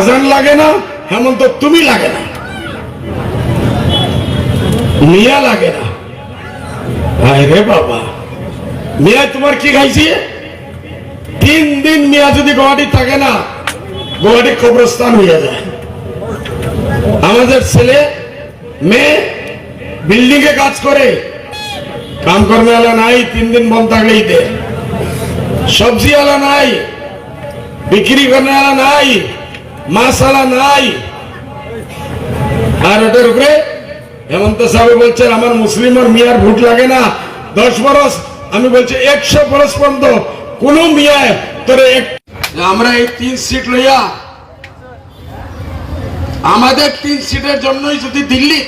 আজান লাগে না, হেমন্ত তুমি লাগে না, মিয়া লাগে না। আরে বাবা, মিয়া তোমার কি খাইছি? 3 দিন মিয়া যদি গুয়াহাটি থাকে না, গুয়াহাটি কবরস্থান হয়ে যায়। আমাদের ছেলে মেয়ে বিল্ডিং এ কাজ করে, কাম কর্মে আলা নাই, 3 দিন বন্ধ থাকলেই দে। সবজি আলা নাই, বিক্রি করনে আলা নাই, মাছ আলা নাই। আর ওটার উপরে হেমন্ত সাহেব বলছেন আমার মুসলিম আর মিয়ার ভোট লাগে না 10 বরস। আমি বলছি 100 বরস পর্যন্ত কোন মিয়া তোরে আমরা এই 3 সিট লইয়া, আমাদের 3 সিটের জন্যই যদি দিল্লি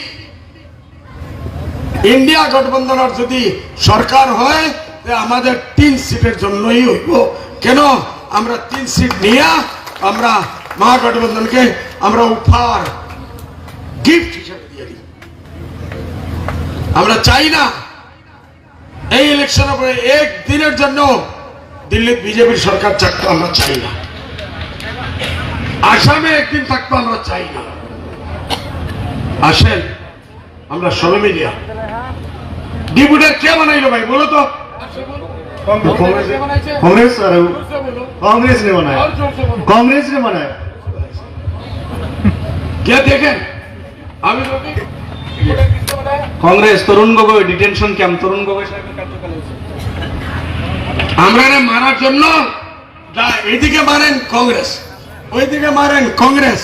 ইন্ডিয়া গঠবন্ধনের যদি সরকার হয়, আমাদের 3 সিটের জন্যই হইব। কেন? আমরা 3 সিট নিয়ে আমরা মহাগঠবন্ধনকে আমরা উপহার গিফট হিসেবে দিয়ে দিই। আমরা চাই না এই ইলেকশনের পরে একদিনের জন্য দিল্লির বিজেপির সরকার থাকতো, আমরা চাই না। আসামে একদিন থাকতো, আমরা চাই না। আসেন আমরা সবাই মিলিয়া ডিপুটের কে বানাইলো ভাই বলো তো? कांग्रेस कांग्रेस ने बनाया, कांग्रेस ने बनाया। क्या देखें अभी कांग्रेस तरुण गोगोई डिटेंशन कैंप, तरुण गोगोई আমরা মারার জন্য এদিকে মারেন কংগ্রেস, ওইদিকে মারেন কংগ্রেস,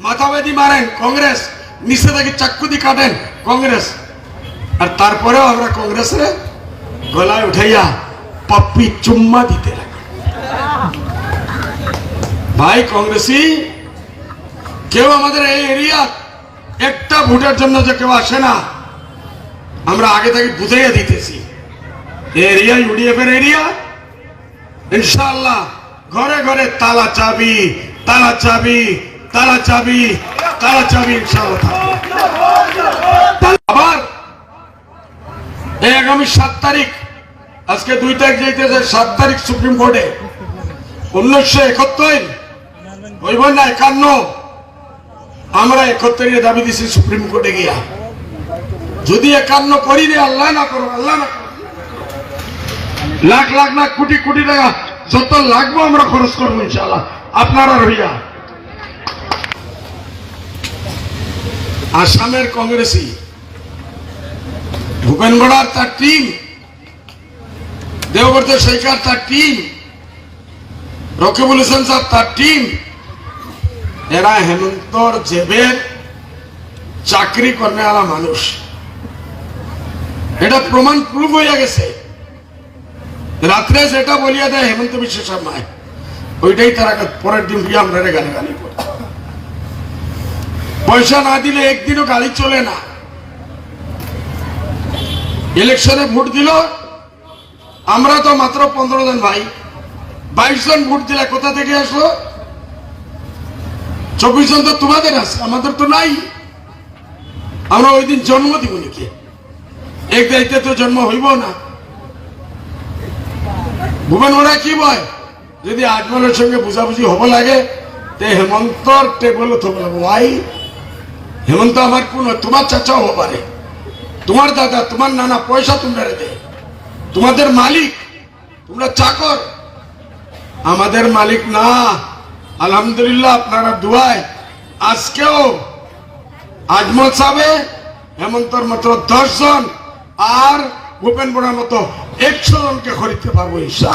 মাথাবেদি মারেন কংগ্রেস, নিচে থেকে চাক্কু দিয়ে কাটেন কংগ্রেস। আর তারপরেও আমরা কংগ্রেসের গলায় উঠাইয়া পপ্পি চুম্মা দিতে লাগে। ভাই কংগ্রেসি কেউ আমাদের এই এরিয়া একটা ভোটের জন্য যে কেউ আসে না, আমরা আগে থেকে বুঝাইয়া দিতেছি। এই এরিয়া ইউডিএফ এর এরিয়া, ইনশাআল্লাহ ঘরে ঘরে তালা চাবি, তালা চাবি, তালা চাবি, তালা চাবি ইনশাআল্লাহ থাকবে। আবার এই আগামী 7 তারিখ, আজকে 2 তারিখ যাইতেছে, 7 তারিখ সুপ্রিম কোর্টে 1971 হইব না 51, আমরা 71 দাবি দিছি সুপ্রিম কোর্টে গিয়া। যদি 51 করি রে, আল্লাহ না করো, আল্লাহ না করো, লাখ লাখ না কোটি কোটি টাকা যত লাগবো আমরা খরচ করবো ইনশাআল্লাহ আপনারা রইয়া। আসামের কংগ্রেসি ভূপেন গড়ার তার টিম, দেওবর্ত শেখার তার টিম, রকিবুল হোসেন সাহেব তার টিম, এরা হেমন্তর জেবের চাকরি করনে वाला মানুষ। এটা প্রমাণ প্রুফ হয়ে গেছে। রাত্রে সেটা বলিয়া দেয় হেমন্ত বিশ্ব শর্মায়, ওইটাই তারা পরের দিন গিয়ে আমরা গালি গালি করি। পয়সা না দিলে একদিনও গাড়ি চলে না। ইলেকশনে ভোট দিল, আমরা তো মাত্র 15 জন ভাই, 22 জন ভোট দিলে কোথা থেকে আসলো? 24 জন তো তোমাদের আছে, আমাদের তো নাই। আমরা ওই দিন জন্ম দিব নাকি? এক দায়িত্বে তো জন্ম হইব না। ভুবন ওরা কি বয়, যদি আজমলের সঙ্গে বুঝাবুঝি হব লাগে তে হেমন্তর টেবল থবল ভাই। হেমন্ত আমার কোন তোমার চাচা হতে পারে, তোমার দাদা, তোমার নানা, পয়সা তোমরা দে, তোমাদের মালিক, তোমরা চাকর, আমাদের মালিক না। আলহামদুলিল্লাহ আপনারা দুয়ায় আজকেও আজমল সাহেব হেমন্তর মতো 10 জন আর ভূপেন বড়ার মতো 100 জনকে খরিদতে পারবো ইনশাআল্লাহ।